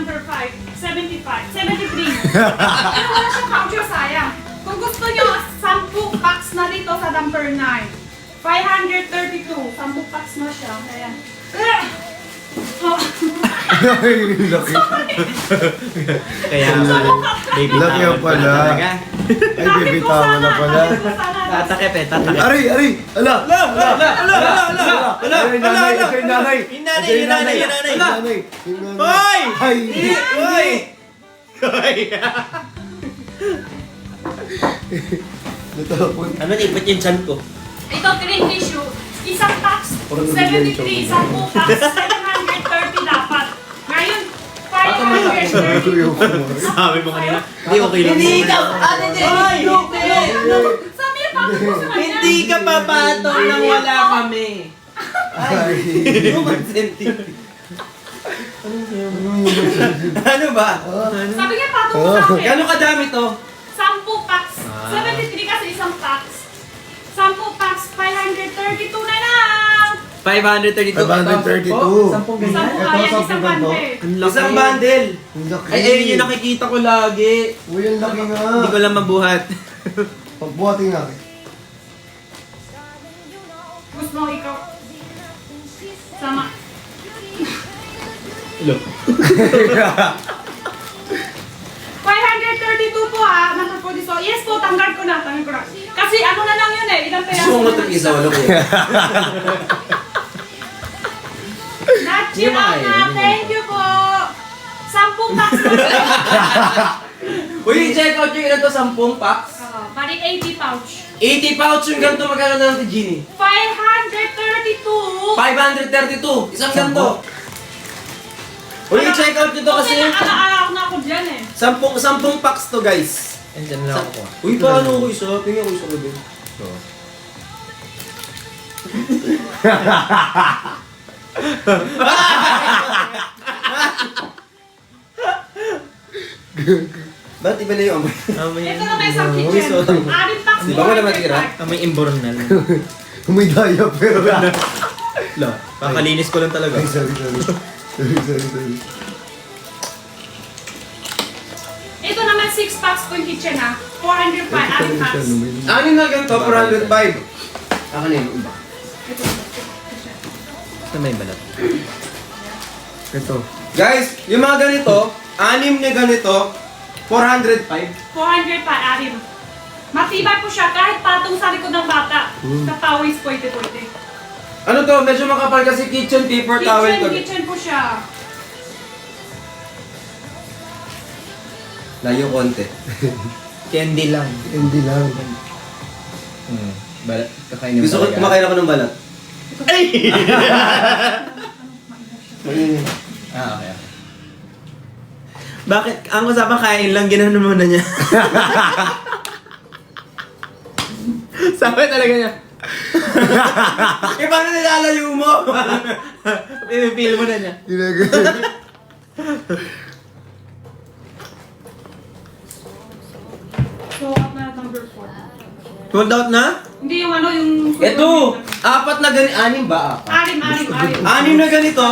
number 5, 75, 73. Pero wala siyang voucher, sayang. Kung gusto nyo, 10 packs na dito sa number 9. 532, 10 packs na siya. Ayan. Oh. Ay, laki. Kaya baby Laki towel ang pala. talaga. Ay, baby towel na pala. Tatakip eh, tatakip. Aray, aray! Ala! Ala! Ala! Ay, nanay! Ito yung nanay! Yung nanay, yung nanay, yung nanay. Yung nanay! Yung nanay! Hoy! Ay! Hoy! Hoy! Natapon. Ano na, ipot yung chan ko. Ito, green tissue. Isang packs, Parang 73. 10 packs, 730 dapat. Ngayon, 530. Sabi mo kanina, hindi okay lang. Hindi ka! Hindi! Sabi niya, bakit mo sa kanya? Hindi ka papatong nang wala kami. Ay! Human sentiment. Ano ba? Sabi niya, patong mo sa akin. Gano'ng kadami to? 10 packs. 73 kasi isang packs. 10 packs, 532 na lang. 532. 532. Sampung Isang ganyan. buhayan, Ito, isang 10 ganito. bante. Ang laki. Isang bundle. Ang laki! Ay, ayun yung nakikita ko lagi. Uy, ang laki nga! Hindi ko lang mabuhat. Pagbuhatin nga. Gusto mo ikaw. Sama. Hello. 532 po ha, number 40. Yes po, tanggal ko na. Kasi ano na lang yun eh, ilang peraso Gusto mo na itong lang isa, siya. wala ko. Nachi Yun na Ana, yun. thank you po. 10 packs na. Uy, check out yung ilan to, 10 packs. Bali 80 pouch. 80 pouch yung ganito, magkano na lang ito, Genie? 532. 532. Isang ganito. Uy, check out nyo to kasi. Okay, nakaalaak na ako dyan eh. 10 packs to, guys. Andiyan na ako. Uy, paano ko isa? Tingnan ko isa ko din. Ba't iba na yung amoy? Ito na may isang kitchen. so- 6 packs. Di ba wala matira? Amoy imbornal. May daya pero. Lo, kakalinis ko lang talaga. Ay, sorry. Sorry. Ito naman 6 packs po yung kitchen ha. 405, 6 packs. Anin na ganito, 405. Akin na yung iba. Ito may balat. Ito. Guys, yung mga ganito, 6 na ganito, 405. 405, arim. Matibay po siya kahit patong sa likod ng bata. Sa pawis, pwede. Ano to, medyo makapal kasi kitchen paper towel to. Kitchen po siya. Layo konti. Candy lang. Hindi lang. Balat, kakainin mo Gusto ko talaga. kumakain ako ng balat. Mainit. Okay. Bakit? Ang usapan kain lang, ginanon mo na niya. Sabi talaga niya. Eh, paano nilalayo mo? Pinipil mo na niya. Ginagawa. So, out na number 4. Sold out na? Hindi yung ano, yung... Ito, 4 na ganito. 6 ba? 4. Arim. 6 na ganito,